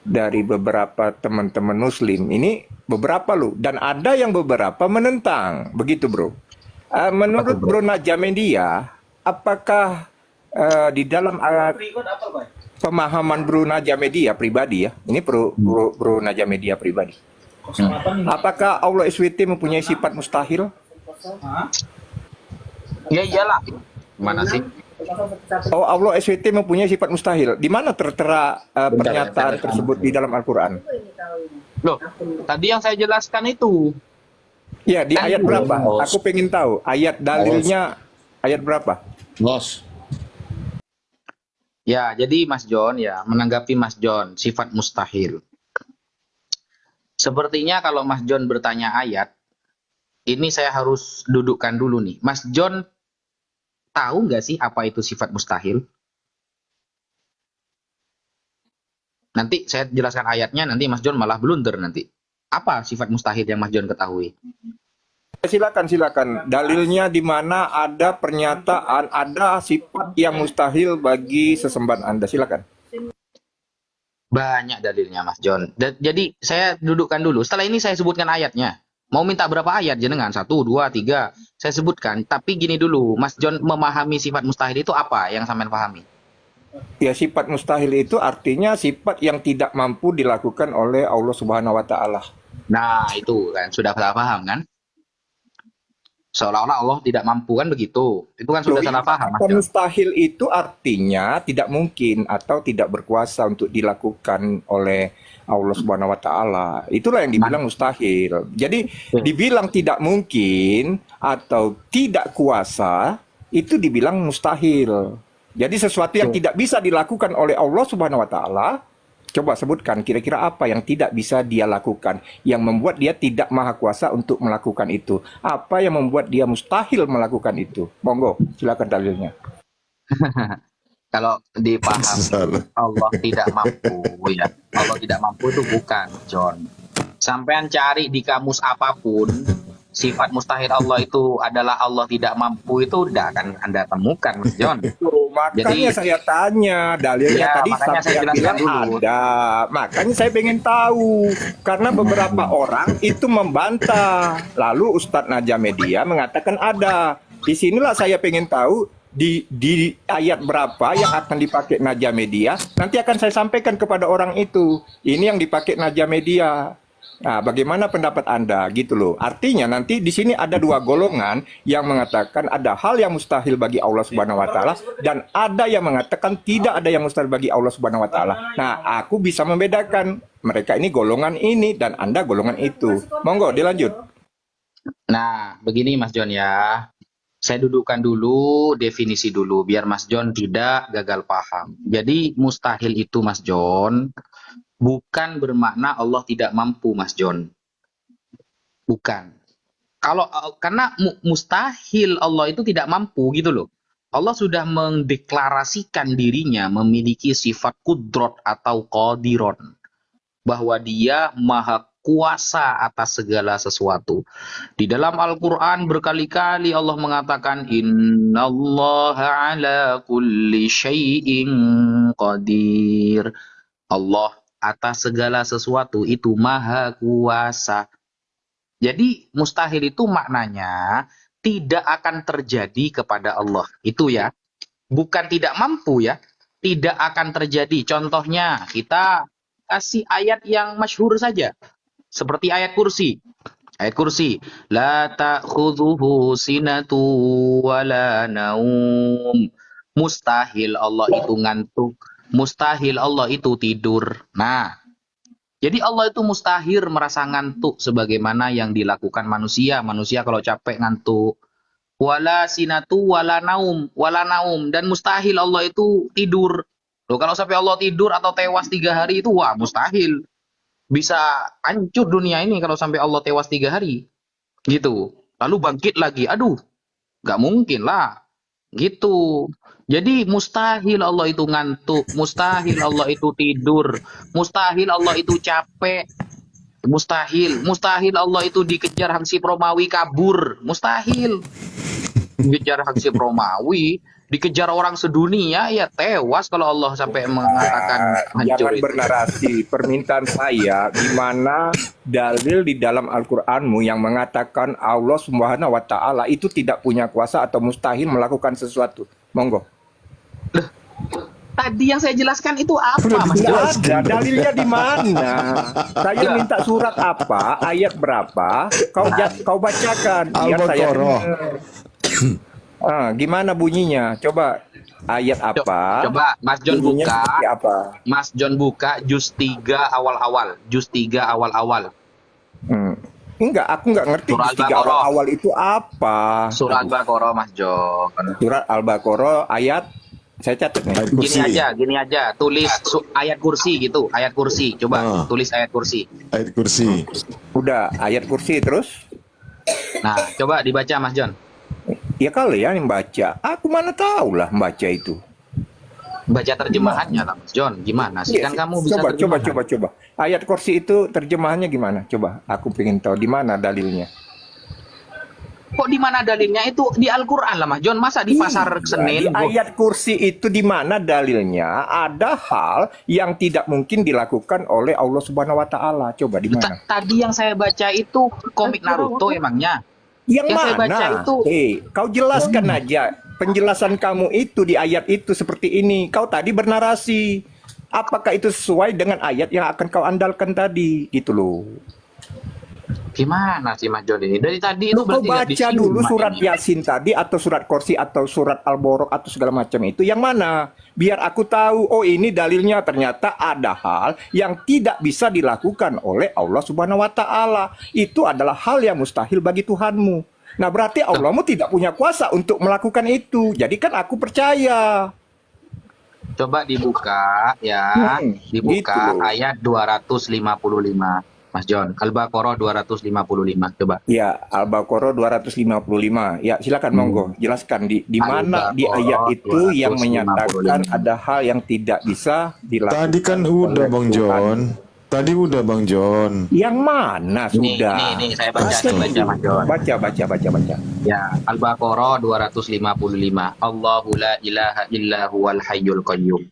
dari beberapa teman-teman Muslim. Ini beberapa loh, dan ada yang beberapa menentang, begitu bro. Apa tuh Menurut bro? Bro Najamedia, apakah di dalam pemahaman Bro Najamedia pribadi ya, ini Hmm. Bro Najamedia pribadi, Hmm. apakah Allah SWT mempunyai sifat mustahil? Ya iyalah. Gimana sih? Oh, Allah SWT mempunyai sifat mustahil. Di mana tertera Bentar ya, pernyataan tersebut di dalam Al-Quran? Loh, tadi yang saya jelaskan itu Ya, di kan ayat dulu. berapa? Aku pengen tahu. Ayat dalilnya ayat berapa? Los. Ya, jadi Mas John ya, menanggapi Mas John, sifat mustahil. Sepertinya kalau Mas John bertanya ayat, ini saya harus dudukkan dulu nih. Mas John tahu nggak sih apa itu sifat mustahil? Nanti saya jelaskan ayatnya, nanti Mas John malah blunder nanti. Apa sifat mustahil yang Mas John ketahui? Silakan, silakan. Dalilnya di mana ada pernyataan, ada sifat yang mustahil bagi sesembahan Anda. Silakan. Banyak dalilnya Mas John. Jadi saya dudukkan dulu. Setelah ini saya sebutkan ayatnya. Mau minta berapa ayat jenengan? 1, 2, 3. Saya sebutkan. Tapi gini dulu, Mas John memahami sifat mustahil itu apa yang sampean pahami? Ya, sifat mustahil itu artinya sifat yang tidak mampu dilakukan oleh Allah Subhanahu wa taala. Nah, itu kan sudah salah paham kan? Seolah-olah Allah tidak mampu kan begitu. Itu kan sudah salah paham Mas Kata John. mustahil itu artinya tidak mungkin atau tidak berkuasa untuk dilakukan oleh Allah Subhanahu wa taala. Itulah yang dibilang mustahil. Jadi dibilang tidak mungkin atau tidak kuasa itu dibilang mustahil. Jadi sesuatu yang tidak bisa dilakukan oleh Allah Subhanahu wa taala, coba sebutkan kira-kira apa yang tidak bisa dia lakukan, yang membuat dia tidak maha kuasa untuk melakukan itu. Apa yang membuat dia mustahil melakukan itu? Monggo, silakan dalilnya. Kalau dipahami Salah. Allah tidak mampu ya. Allah tidak mampu itu bukan John. Sampean cari di kamus apapun sifat mustahil Allah itu adalah Allah tidak mampu itu tidak akan Anda temukan Mas John. Makanya Jadi saya tanya, dalilnya ya tadi makanya saya sampai jelaskan bilang dulu. ada. Makanya saya pengen tahu. Karena beberapa orang itu membantah. Lalu Ustadz Najamedia mengatakan ada. Di sinilah saya pengen tahu di ayat berapa yang akan dipakai Najamedia. Nanti akan saya sampaikan kepada orang itu. Ini yang dipakai Najamedia. Nah, bagaimana pendapat Anda gitu loh. Artinya nanti di sini ada dua golongan yang mengatakan ada hal yang mustahil bagi Allah Subhanahu wa taala dan ada yang mengatakan tidak ada yang mustahil bagi Allah Subhanahu wa taala. Nah, aku bisa membedakan mereka ini golongan ini dan Anda golongan itu. Monggo dilanjut. Nah, begini Mas John ya. Saya dudukkan dulu definisi dulu biar Mas John tidak gagal paham. Jadi mustahil itu Mas John bukan bermakna Allah tidak mampu Mas John. Bukan. Kalau karena mustahil Allah itu tidak mampu gitu loh. Allah sudah mendeklarasikan dirinya memiliki sifat kudrot atau qadiron, bahwa dia maha kuasa atas segala sesuatu. Di dalam Al-Quran berkali-kali Allah mengatakan innallaha ala kulli syai'in qadir. Allah atas segala sesuatu itu maha kuasa. Jadi mustahil itu maknanya tidak akan terjadi kepada Allah. Itu ya. Bukan tidak mampu ya. Tidak akan terjadi. Contohnya kita kasih ayat yang masyhur saja. Seperti ayat kursi. Ayat kursi. La ta'khudhuhu sinatu wala naum. Mustahil Allah itu ngantuk. Mustahil Allah itu tidur. Nah, jadi Allah itu mustahil merasa ngantuk sebagaimana yang dilakukan manusia. Manusia kalau capek ngantuk. Wala sinatu wala naum. Wala naum. Dan mustahil Allah itu tidur. Loh, kalau sampai Allah tidur atau tewas 3 hari itu wah mustahil. Bisa hancur dunia ini kalau sampai Allah tewas 3 hari. Gitu. Lalu bangkit lagi. Aduh, gak mungkin lah. Gitu. Jadi mustahil Allah itu ngantuk, mustahil Allah itu tidur, mustahil Allah itu capek, mustahil Allah itu dikejar Hansip Romawi kabur, mustahil. Dikejar Hansip Romawi, Dikejar orang sedunia, ya tewas kalau Allah sampai mengatakan hancur Jangan itu. bernarasi. Permintaan saya, gimana dalil di dalam Al-Qur'anmu yang mengatakan Allah Subhanahu wa taala itu tidak punya kuasa atau mustahil melakukan sesuatu. Monggo. Tadi yang saya jelaskan itu apa, Udah Mas Tidak Jon? dijelaskan. ada dalilnya di mana? Saya minta surat apa, ayat berapa, kau bacakan biar saya Al-Baqarah. dengar. Gimana bunyinya? Coba ayat apa? Coba Mas Jon Bunyinya buka. seperti apa? Mas Jon buka juz 3 awal-awal. Juz 3 awal-awal. Enggak, aku enggak ngerti Surah juz 3 Al-Baqarah. awal-awal itu apa. Surah Al-Baqarah, Mas Jon. Surat Al-Baqarah ayat, saya catat nih. Ayat kursi. Gini aja, tulis ayat kursi gitu, ayat kursi. Coba tulis ayat kursi. Ayat kursi. Udah, ayat kursi terus. Nah, coba dibaca Mas Jon. Ya kalian yang baca. Aku mana tahu lah membaca itu. Baca terjemahannya lah Mas Jon. Gimana sih? Kan kamu bisa coba, terjemahan. coba. Ayat kursi itu terjemahannya gimana? Coba, aku pengen tahu di mana dalilnya. Kok di mana dalilnya? Itu di Al-Qur'an lah Mas Jon. Masa di pasar Di Senin? ayat kursi itu di mana dalilnya ada hal yang tidak mungkin dilakukan oleh Allah Subhanahu wa taala. Coba di mana? Tadi yang saya baca itu komik Naruto emangnya. Yang Yang saya mana? baca itu. Kau jelaskan aja. Penjelasan kamu itu di ayat itu seperti ini. Kau tadi bernarasi. Apakah itu sesuai dengan ayat yang akan kau andalkan tadi? Gitu loh. Gimana sih Mas Jon ini? Dari tadi itu Kau berarti nggak baca disimak dulu surat ini. Yasin tadi atau surat Kursi atau surat Al-Baqarah atau segala macam itu yang mana? Biar aku tahu, oh ini dalilnya ternyata ada hal yang tidak bisa dilakukan oleh Allah Subhanahu wa taala. Itu adalah hal yang mustahil bagi Tuhanmu. Nah, berarti Allahmu tidak punya kuasa untuk melakukan itu. Jadi kan aku percaya. Coba dibuka ya, dibuka gitu loh. ayat 255. Mas Jon, Al-Baqarah 255. Coba. Ya, Al-Baqarah 255. Ya, silakan monggo jelaskan di mana di ayat itu yang 255. menyatakan ada hal yang tidak bisa dilakukan. Tadi kan udah oleh Bang Tuhan. Jon. Tadi udah Bang Jon. Yang mana sudah? Ini saya baca, Mas Jon. Baca. Ya, Al-Baqarah 255. Allahu la ilaha illa huwal hayyul qayyum.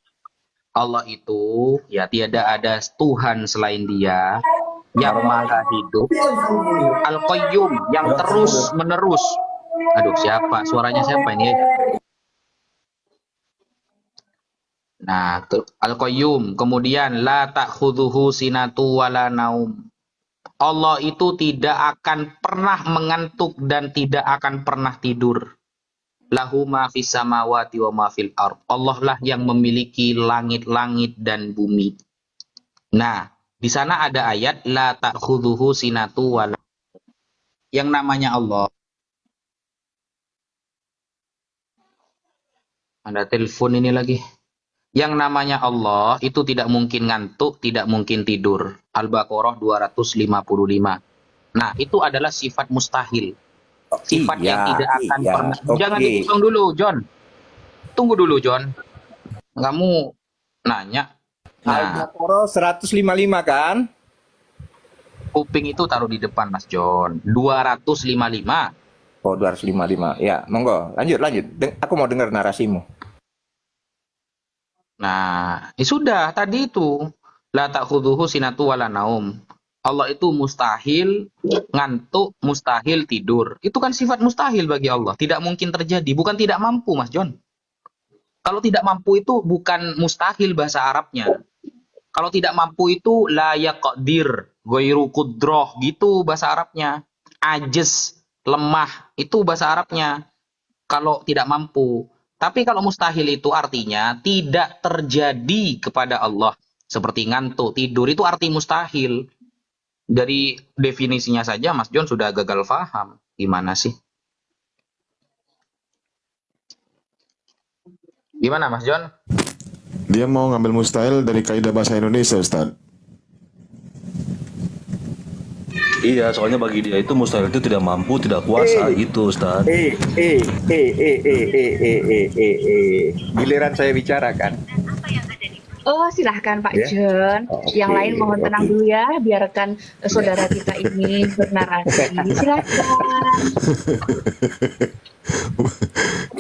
Allah itu ya tiada ada Tuhan selain Dia yang maha hidup, Al-Qayyum yang terus menerus. Aduh, siapa? Suaranya siapa ini? Nah, Al-Qayyum. Kemudian la ta'khudhuhu sinatu wala naum. Allah itu tidak akan pernah mengantuk dan tidak akan pernah tidur. Lahu ma fis samawati wa ma fil ard. Allah lah yang memiliki langit-langit dan bumi. Nah, di sana ada ayat la ta'khudhuhu sinatu wala. Yang namanya Allah. Ada telepon ini lagi. Yang namanya Allah itu tidak mungkin ngantuk, tidak mungkin tidur. Al-Baqarah 255. Nah, itu adalah sifat mustahil. Sifat yang tidak akan pernah. Jangan dipotong dulu, John. Tunggu dulu, John. Kamu nanya. Nah, Al-Baqarah 155 kan? kuping itu taruh di depan, Mas John. 255. Oh, 255. Ya, monggo. Lanjut. Aku mau dengar narasimu. Nah, sudah tadi itu. La ta'khudhuhu sinatu wala naum. Allah itu mustahil ngantuk, mustahil tidur. Itu kan sifat mustahil bagi Allah. Tidak mungkin terjadi. Bukan tidak mampu, Mas John. Kalau tidak mampu itu bukan mustahil bahasa Arabnya. Kalau tidak mampu itu la yaqdir, ghairu qudrah gitu bahasa Arabnya. Ajiz, lemah, itu bahasa Arabnya. Kalau tidak mampu. Tapi kalau mustahil itu artinya tidak terjadi kepada Allah. Seperti ngantuk, tidur, itu arti mustahil. Dari definisinya saja Mas John sudah gagal paham. Gimana sih? Gimana Mas John? Dia mau ngambil mustahil dari kaidah bahasa Indonesia, Ustaz. Iya, soalnya bagi dia itu mustahil itu tidak mampu, tidak kuasa gitu, Ustaz. Giliran saya bicara kan? Oh, silahkan Pak Ya. John. Oke, Yang lain mohon tenang oke. dulu ya, biarkan saudara kita ini bernarasi. Silahkan.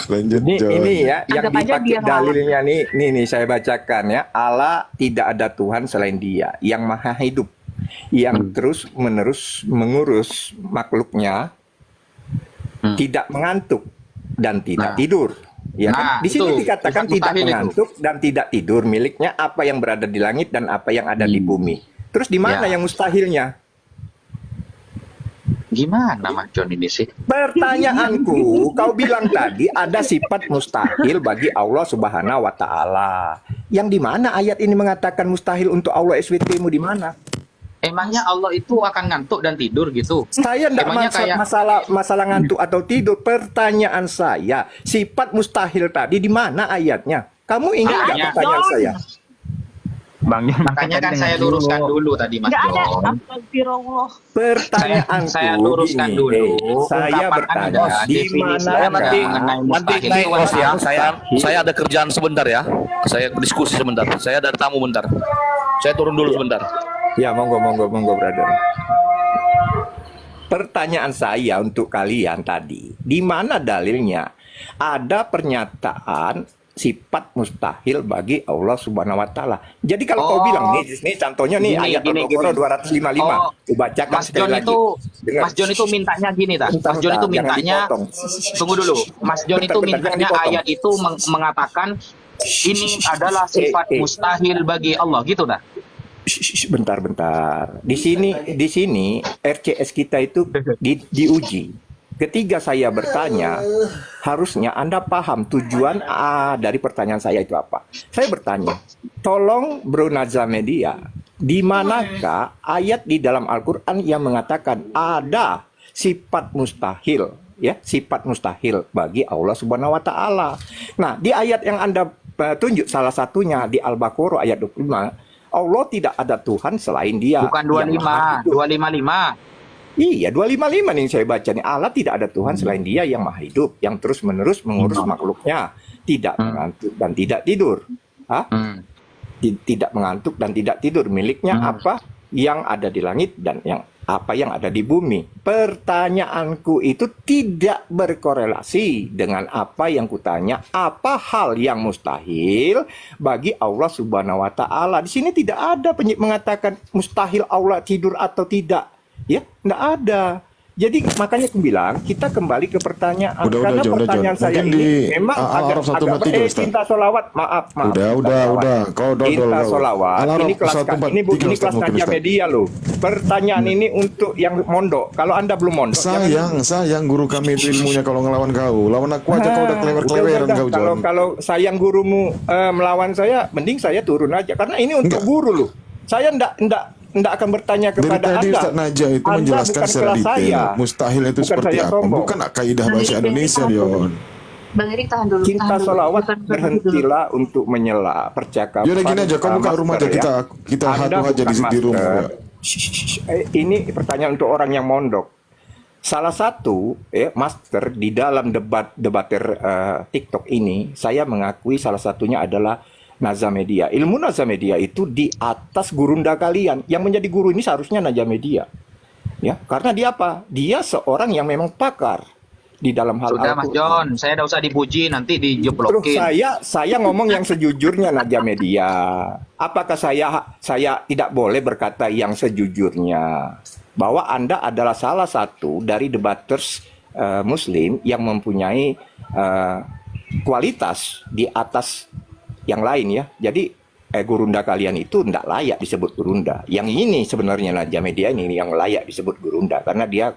Lanjut, Ini John. ya yang Anggap aja dipakai dia ngelawan. dalilnya nih saya bacakan ya. Allah tidak ada Tuhan selain Dia yang maha hidup, yang terus menerus mengurus makhluknya, tidak mengantuk dan tidak Nah. tidur. Ya kan? Nah, Di sini itu dikatakan sifat tidak mustahil itu. mengantuk dan tidak tidur, miliknya apa yang berada di langit dan apa yang ada di bumi. Terus di mana Ya. yang mustahilnya? Gimana Mas John ini sih? Pertanyaanku, kau bilang tadi ada sifat mustahil bagi Allah Subhanahu wa taala. Yang di mana ayat ini mengatakan mustahil untuk Allah SWT-mu di mana? Emangnya Allah itu akan ngantuk dan tidur gitu? Saya tidak Emangnya kayak masalah ngantuk atau tidur. Pertanyaan saya, sifat mustahil tadi di mana ayatnya? Kamu ingat nggak Makanya- pertanyaan saya? Bang John, makanya kan saya luruskan dulu tadi Mas Nggak ada. John. Astagfirullah. Pertanyaanku Saya luruskan gini, dulu. saya Ungkapan bertanya Anda, di definisi mana Saya nanti mengenai nanti mustahil naik itu bos ya. adalah Saya ada kerjaan sebentar ya. Saya diskusi sebentar. Saya ada tamu bentar. Saya turun dulu sebentar. Ya, monggo brother. Pertanyaan saya untuk kalian tadi, di mana dalilnya ada pernyataan sifat mustahil bagi Allah Subhanahu wa taala. Jadi kalau kau Oh. bilang nih contohnya nih Gini, ayat gini. Al-Baqarah 255. Oh, Aku bacakan Mas sekali John lagi. itu Dengar. Mas John itu mintanya gini tak? Bentar, Mas John itu bentar, jangan mintanya dipotong. tunggu dulu. Mas John Bentar, itu bentar, jangan mintanya dipotong. ayat itu mengatakan ini adalah sifat mustahil bagi Allah gitu dah. Bentar. Di sini RCS kita itu diuji. Ketika saya bertanya, harusnya Anda paham tujuan dari pertanyaan saya itu apa. Saya bertanya, tolong Bro Nazar Media, di manakah ayat di dalam Al-Quran yang mengatakan ada sifat mustahil, ya, sifat mustahil bagi Allah Subhanahu wa taala. Nah, di ayat yang Anda tunjuk salah satunya di Al-Baqarah ayat 25, Allah tidak ada Tuhan selain Dia. Bukan yang maha 25, hidup. 255. Iya, 255 nih saya baca nih. Allah tidak ada Tuhan selain Dia yang maha hidup, yang terus-menerus mengurus makhluknya, tidak mengantuk dan tidak tidur. Hah? Tidak mengantuk dan tidak tidur. Miliknya apa yang ada di langit dan yang apa yang ada di bumi. Pertanyaanku itu tidak berkorelasi dengan apa yang kutanya. Apa hal yang mustahil bagi Allah Subhanahu wa taala? Di sini tidak ada mengatakan mustahil Allah tidur atau tidak. Ya, enggak ada. Jadi makanya aku bilang kita kembali ke pertanyaan. Udah, Karena John, pertanyaan John. saya Mungkin ini di memang Al-Araf 143, Ustaz. cinta solawat. Maaf. Udah. Kau dodol. Cinta kau. solawat. Al-Araf Ini kelas 143, ini Ustaz, kelas mungkin, Naja Ustaz. Media loh. Pertanyaan ini untuk yang mondok. Kalau Anda belum mondok, Sayang guru kami itu ilmunya kalau ngelawan kau. Lawan aku aja kau udah klewer-kleweran udah. kau, John. Kalau sayang gurumu melawan saya, mending saya turun aja karena ini untuk guru loh. Saya ndak akan bertanya Dari kepada tadi Anda. Ustaz Naja itu Anda menjelaskan bukan secara kelas detail. saya. Mustahil itu Bukan seperti saya apa? sombong. Bukan kaidah bahasa Indonesia, Yon. Bang Erik tahan dulu. Cinta tahan dulu. solawat Bukan- bukan dulu. berhentilah untuk menyela percakapan. Yaudah gini aja, kau buka rumah aja, master, ya. kita Anda hatu aja bukan di rumah. master. Ya. Ini pertanyaan untuk orang yang mondok. Salah satu master di dalam debater TikTok ini, saya mengakui salah satunya adalah Naza Media. Ilmu Naza Media itu di atas gurunda kalian. Yang menjadi guru ini seharusnya Naza Media. Ya, karena dia apa? Dia seorang yang memang pakar di dalam hal Sudah Mas Al-Quran. John, saya tidak usah dipuji nanti Terus dijeblokin. saya ngomong yang sejujurnya Naja Media. Apakah saya tidak boleh berkata yang sejujurnya bahwa Anda adalah salah satu dari debaters Muslim yang mempunyai kualitas di atas yang lain ya. Jadi gurunda kalian itu tidak layak disebut gurunda. Yang ini sebenarnya Naja Media ini yang layak disebut gurunda karena dia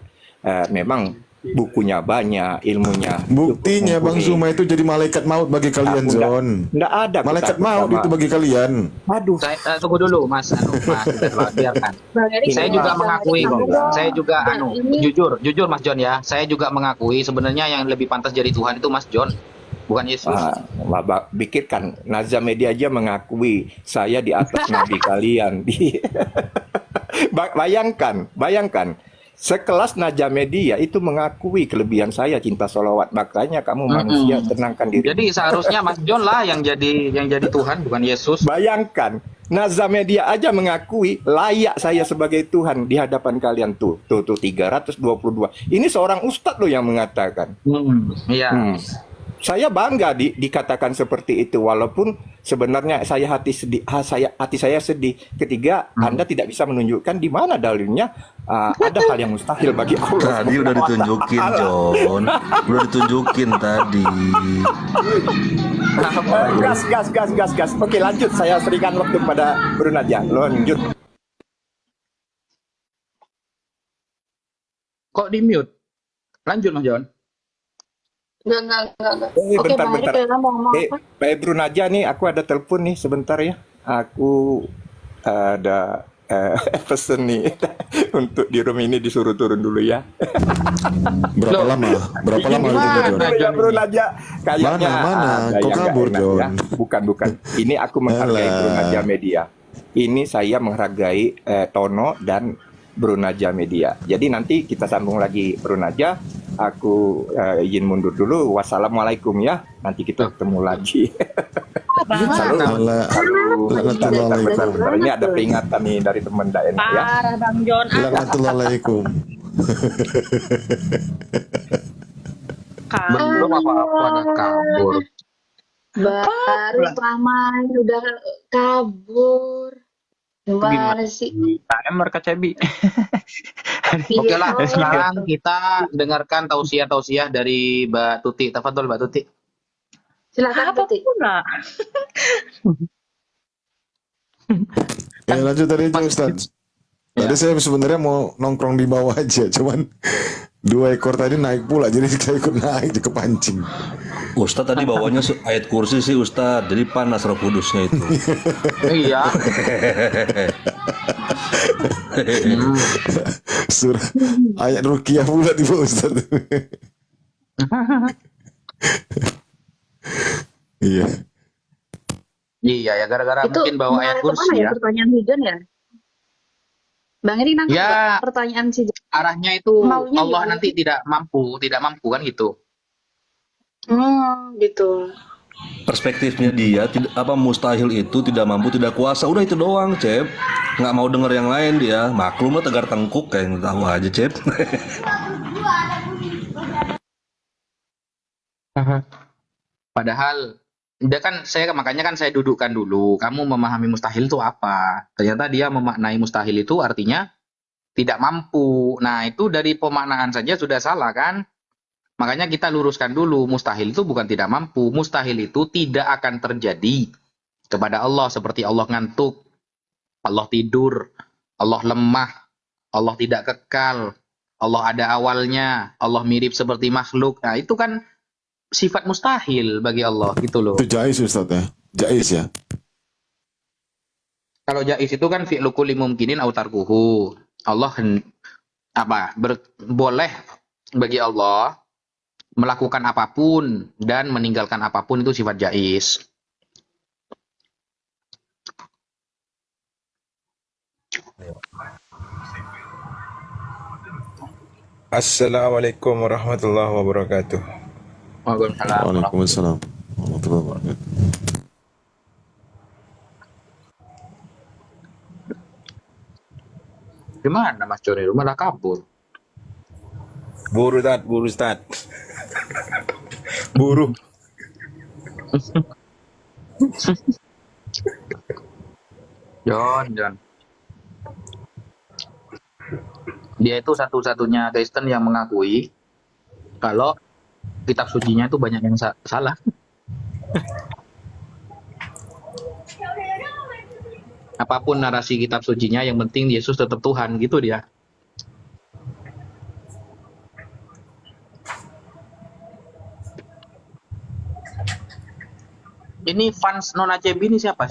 memang bukunya banyak, ilmunya. Buktinya cukup Bang mumpuni. Zuma itu jadi malaikat maut bagi kalian, Aku Zon. Nggak ada. aku Malaikat takut maut sama- itu bagi kalian. Aduh. Saya tunggu dulu Mas, biarkan. Bang Erik, Saya Ini, juga Mas. mengakui kok. Enggak. Saya juga Enggak, ini- jujur Mas John ya. Saya juga mengakui sebenarnya yang lebih pantas jadi Tuhan itu Mas John, bukan Yesus. Pikirkan, Naza Media aja mengakui saya di atas nabi kalian. Bayangkan, sekelas Naja Media itu mengakui kelebihan saya cinta solawat. Makanya kamu manusia tenangkan diri. Jadi seharusnya Mas John lah yang jadi Tuhan, bukan Yesus. Bayangkan, Naza Media aja mengakui layak saya sebagai Tuhan di hadapan kalian tuh 322. Ini seorang ustadz loh yang mengatakan. Iya. saya bangga dikatakan seperti itu, walaupun sebenarnya hati saya sedih ketika Anda tidak bisa menunjukkan di mana dalilnya ada hal yang mustahil bagi Allah. Tadi udah ditunjukin, John. Udah ditunjukin tadi. Gas. Oke, lanjut. Saya berikan waktu pada Bro Naja. Lanjut. Kok di mute? Lanjut Mas John. Enggak. Oke, Bentar. Bang Eri kira mau ngomong apa? Pak Bro Naja nih, aku ada telepon nih sebentar ya. Aku ada pesen nih untuk di room ini disuruh turun dulu ya. Berapa Loh. lama? Berapa lama itu, Gimana John? dulu ya Bro Naja? Kayaknya Mana? ada Kok yang kabur, nggak enak John? ya. Bukan. Ini aku menghargai Alah. Bro Naja Media. Ini saya menghargai Tono dan Bro Naja Media. Jadi nanti kita sambung lagi Bro Naja. Aku izin mundur dulu. Wassalamualaikum ya. Nanti kita ketemu lagi. Alah. Bentar. Ini ada peringatan nih dari teman Daen ya. Parah Bang John. Laknatullahalaikum. Belum apa-apa anak kabur. Baru setengah main udah kabur. Gimana sih? TM RKCB. Oke lah, Iya. sekarang kita dengarkan tausiah dari Mbak Tuti. Tafadhol Mbak Tuti. Silakan Apa Tuti. pula? Ya lanjut tadi aja Ustaz. Tadi saya sebenarnya mau nongkrong di bawah aja, cuman 2 ekor tadi naik pula, jadi saya ikut naik ke pancing. Ustadz tadi bawanya ayat kursi sih Ustadz, jadi panas roh kudusnya itu. Iya. Surah ayat Ruqyah pula di bawah Ustaz. Iya. Iya ya, gara-gara Itu mungkin bawa ayat mengarah kursi kemana ya. pertanyaan Hujan ya? Bang Eri nangkep Ya. nggak pertanyaan si Arahnya itu Maunya Allah gimana nanti tidak mampu kan gitu. gitu. Perspektifnya dia mustahil itu tidak mampu, tidak kuasa, udah itu doang, Cep. Nggak mau denger yang lain dia. Maklum lah tegar tengkuk kayak tahu aja, Cep. Padahal dia kan makanya kan saya dudukkan dulu. Kamu memahami mustahil itu apa? Ternyata dia memaknai mustahil itu artinya tidak mampu. Nah, itu dari pemaknaan saja sudah salah kan? Makanya kita luruskan dulu, mustahil itu bukan tidak mampu. Mustahil itu tidak akan terjadi kepada Allah, seperti Allah ngantuk, Allah tidur, Allah lemah, Allah tidak kekal, Allah ada awalnya, Allah mirip seperti makhluk. Nah, itu kan sifat mustahil bagi Allah gitu loh. Itu jais Ustaz ya. Jais ya. Kalau jais itu kan fi'lu kulli mumkinin au tarkuhu. Allah boleh bagi Allah melakukan apapun dan meninggalkan apapun, itu sifat jais. Assalamualaikum warahmatullahi wabarakatuh. Waalaikumsalam. Waalaikumsalam warahmatullahi wabarakatuh. Gimana Mas Joni? Lu malah kabur. Buru Ustaz. Buru. John. Dia itu satu-satunya Kristen yang mengakui kalau kitab sucinya itu banyak yang salah. Apapun narasi kitab sucinya, yang penting Yesus tetap Tuhan, gitu dia. Ini fans Nona Cebi ini siapa sih?